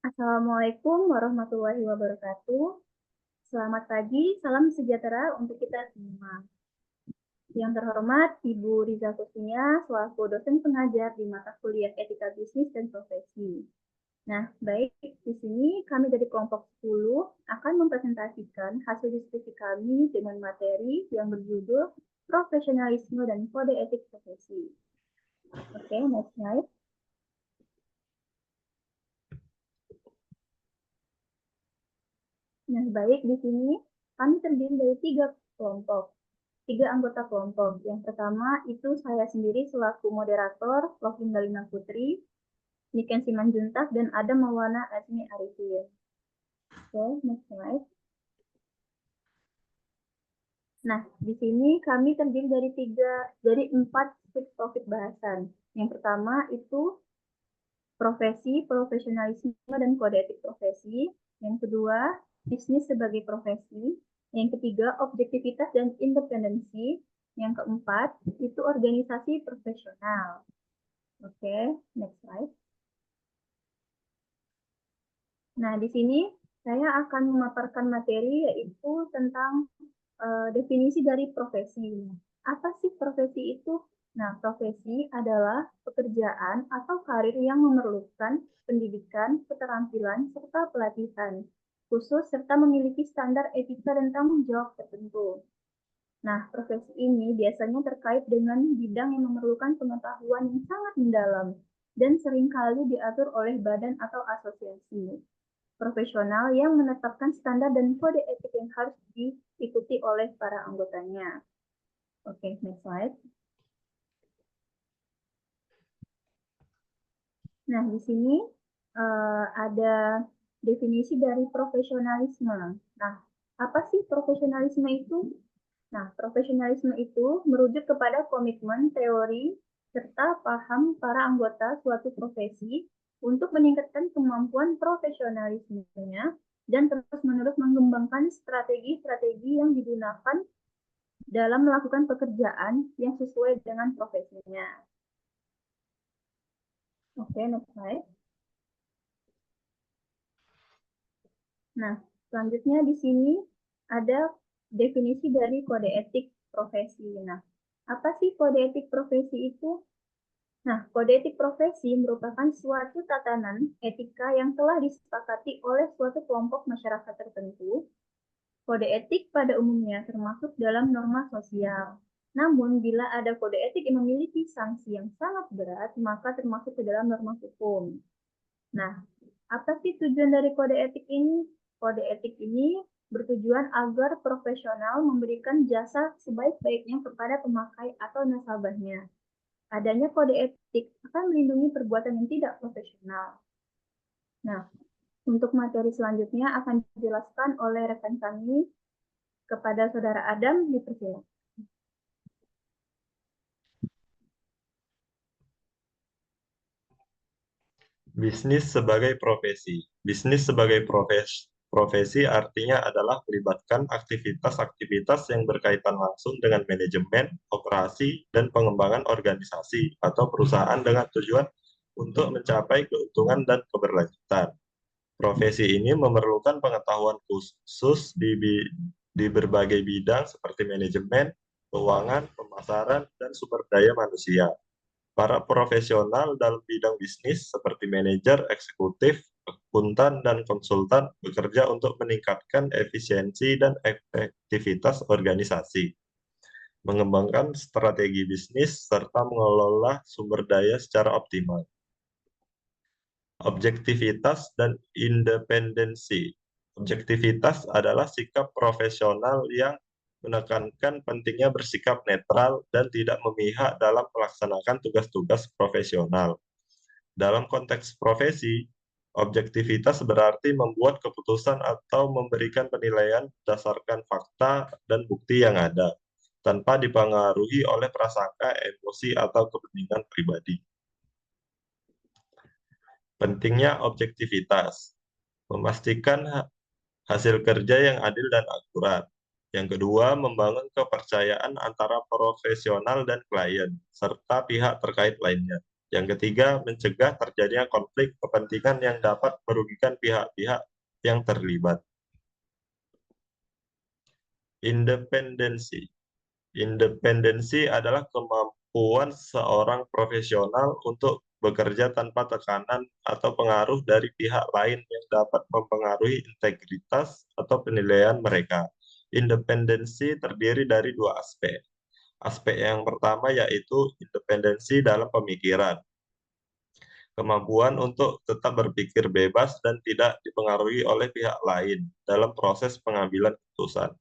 Assalamualaikum warahmatullahi wabarakatuh. Selamat pagi, salam sejahtera untuk kita semua. Yang terhormat Ibu Riza Kusnia, selaku dosen pengajar di mata kuliah Etika Bisnis dan Profesi. Nah, baik, di sini kami dari kelompok 10 akan mempresentasikan hasil diskusi kami dengan materi yang berjudul Profesionalisme dan Kode Etik Profesi. Oke, next slide. Nah, baik, di sini kami terdiri dari tiga anggota kelompok. Yang pertama itu saya sendiri selaku moderator, Lovin Dalina Putri, Niken Simanjuntak, dan Adam Maulana Azmi Arifin. Oke, next slide. Nah, di sini kami terdiri dari 4 subtopik bahasan. Yang pertama itu profesi, profesionalisme, dan kode etik profesi. Yang kedua, bisnis sebagai profesi. Yang ketiga, objektivitas dan independensi. Yang keempat, itu organisasi profesional. Oke, next slide. Nah, di sini saya akan memaparkan materi yaitu tentang definisi dari profesi. Apa sih profesi itu? Nah, profesi adalah pekerjaan atau karir yang memerlukan pendidikan, keterampilan, serta pelatihan khusus serta memiliki standar etika dan tanggung jawab tertentu. Nah, profesi ini biasanya terkait dengan bidang yang memerlukan pengetahuan yang sangat mendalam dan seringkali diatur oleh badan atau asosiasi profesional yang menetapkan standar dan kode etik yang harus diikuti oleh para anggotanya. Oke, next slide. Nah, di sini ada definisi dari profesionalisme. Nah, apa sih profesionalisme itu? Nah, profesionalisme itu merujuk kepada komitmen, teori, serta paham para anggota suatu profesi untuk meningkatkan kemampuan profesionalismenya dan terus-menerus mengembangkan strategi-strategi yang digunakan dalam melakukan pekerjaan yang sesuai dengan profesinya. Oke, next slide. Nah, selanjutnya di sini ada definisi dari kode etik profesi. Nah, apa sih kode etik profesi itu? Nah, kode etik profesi merupakan suatu tatanan etika yang telah disepakati oleh suatu kelompok masyarakat tertentu. Kode etik pada umumnya termasuk dalam norma sosial. Namun, bila ada kode etik yang memiliki sanksi yang sangat berat, maka termasuk ke dalam norma hukum. Nah, apa sih tujuan dari kode etik ini? Kode etik ini bertujuan agar profesional memberikan jasa sebaik-baiknya kepada pemakai atau nasabahnya. Adanya kode etik akan melindungi perbuatan yang tidak profesional. Nah, untuk materi selanjutnya akan dijelaskan oleh rekan kami kepada Saudara Adam, dipersilakan. Bisnis sebagai profesi. Bisnis sebagai profesi artinya adalah melibatkan aktivitas-aktivitas yang berkaitan langsung dengan manajemen, operasi, dan pengembangan organisasi atau perusahaan dengan tujuan untuk mencapai keuntungan dan keberlanjutan. Profesi ini memerlukan pengetahuan khusus di berbagai bidang seperti manajemen, keuangan, pemasaran, dan sumber daya manusia. Para profesional dalam bidang bisnis seperti manajer, eksekutif, akuntan, dan konsultan bekerja untuk meningkatkan efisiensi dan efektivitas organisasi, mengembangkan strategi bisnis, serta mengelola sumber daya secara optimal. Objektivitas dan independensi. Objektivitas adalah sikap profesional yang menekankan pentingnya bersikap netral dan tidak memihak dalam melaksanakan tugas-tugas profesional. Dalam konteks profesi, objektivitas berarti membuat keputusan atau memberikan penilaian berdasarkan fakta dan bukti yang ada, tanpa dipengaruhi oleh prasangka, emosi, atau kepentingan pribadi. Pentingnya objektivitas, memastikan hasil kerja yang adil dan akurat. Yang kedua, membangun kepercayaan antara profesional dan klien, serta pihak terkait lainnya. Yang ketiga, mencegah terjadinya konflik kepentingan yang dapat merugikan pihak-pihak yang terlibat. Independensi. Independensi adalah kemampuan seorang profesional untuk bekerja tanpa tekanan atau pengaruh dari pihak lain yang dapat mempengaruhi integritas atau penilaian mereka. Independensi terdiri dari dua aspek. Aspek yang pertama yaitu independensi dalam pemikiran. Kemampuan untuk tetap berpikir bebas dan tidak dipengaruhi oleh pihak lain dalam proses pengambilan keputusan.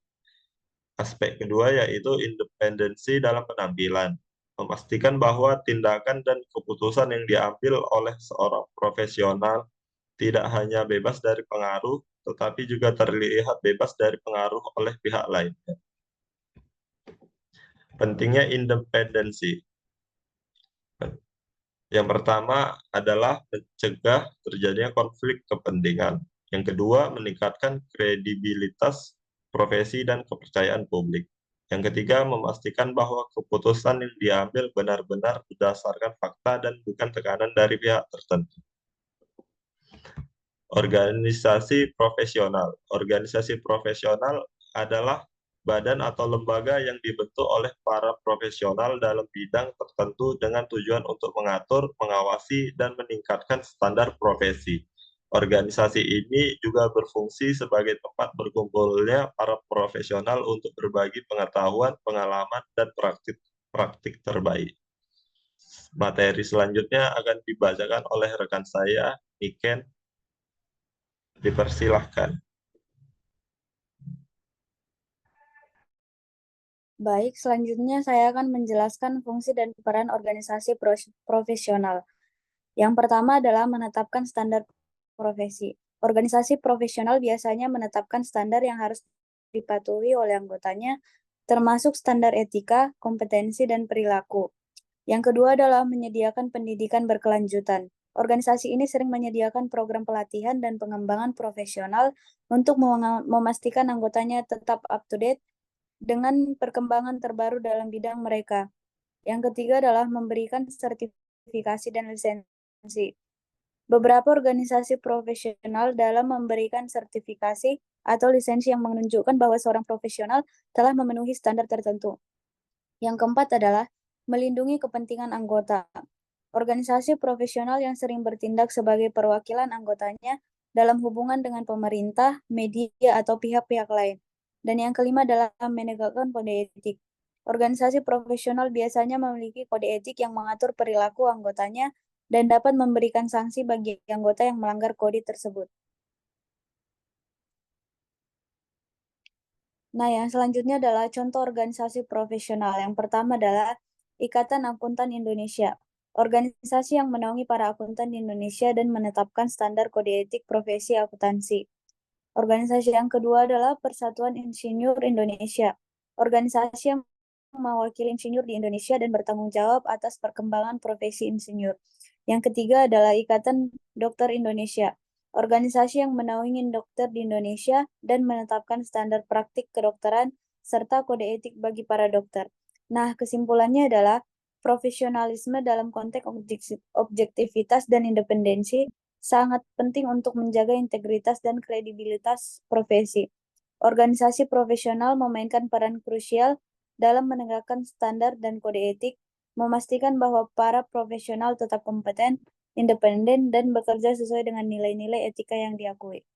Aspek kedua yaitu independensi dalam penampilan, memastikan bahwa tindakan dan keputusan yang diambil oleh seorang profesional tidak hanya bebas dari pengaruh, tetapi juga terlihat bebas dari pengaruh oleh pihak lain. Pentingnya independensi. Yang pertama adalah mencegah terjadinya konflik kepentingan. Yang kedua, meningkatkan kredibilitas profesi dan kepercayaan publik. Yang ketiga, memastikan bahwa keputusan yang diambil benar-benar berdasarkan fakta dan bukan tekanan dari pihak tertentu. Organisasi profesional. Organisasi profesional adalah badan atau lembaga yang dibentuk oleh para profesional dalam bidang tertentu dengan tujuan untuk mengatur, mengawasi, dan meningkatkan standar profesi. Organisasi ini juga berfungsi sebagai tempat berkumpulnya para profesional untuk berbagi pengetahuan, pengalaman, dan praktik terbaik. Materi selanjutnya akan dibacakan oleh rekan saya, Niken. Dipersilahkan. Baik, selanjutnya saya akan menjelaskan fungsi dan peran organisasi profesional. Yang pertama adalah menetapkan standar profesi. Organisasi profesional biasanya menetapkan standar yang harus dipatuhi oleh anggotanya, termasuk standar etika, kompetensi, dan perilaku. Yang kedua adalah menyediakan pendidikan berkelanjutan. Organisasi ini sering menyediakan program pelatihan dan pengembangan profesional untuk memastikan anggotanya tetap up-to-date dengan perkembangan terbaru dalam bidang mereka. Yang ketiga adalah memberikan sertifikasi dan lisensi. Beberapa organisasi profesional dalam memberikan sertifikasi atau lisensi yang menunjukkan bahwa seorang profesional telah memenuhi standar tertentu. Yang keempat adalah melindungi kepentingan anggota. Organisasi profesional yang sering bertindak sebagai perwakilan anggotanya dalam hubungan dengan pemerintah, media, atau pihak-pihak lain. Dan yang kelima adalah menegakkan kode etik. Organisasi profesional biasanya memiliki kode etik yang mengatur perilaku anggotanya dan dapat memberikan sanksi bagi anggota yang melanggar kode tersebut. Nah, yang selanjutnya adalah contoh organisasi profesional. Yang pertama adalah Ikatan Akuntan Indonesia. Organisasi yang menaungi para akuntan di Indonesia dan menetapkan standar kode etik profesi akuntansi. Organisasi yang kedua adalah Persatuan Insinyur Indonesia. Organisasi yang mewakili insinyur di Indonesia dan bertanggung jawab atas perkembangan profesi insinyur. Yang ketiga adalah Ikatan Dokter Indonesia. Organisasi yang menaungi dokter di Indonesia dan menetapkan standar praktik kedokteran serta kode etik bagi para dokter. Nah, kesimpulannya adalah profesionalisme dalam konteks objektivitas dan independensi sangat penting untuk menjaga integritas dan kredibilitas profesi. Organisasi profesional memainkan peran krusial dalam menegakkan standar dan kode etik, memastikan bahwa para profesional tetap kompeten, independen, dan bekerja sesuai dengan nilai-nilai etika yang diakui.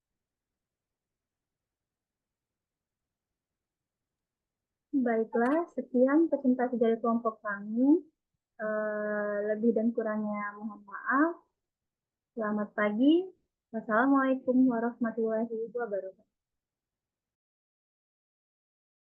Baiklah, sekian presentasi dari kelompok kami. Lebih dan kurangnya mohon maaf. Selamat pagi. Wassalamualaikum warahmatullahi wabarakatuh.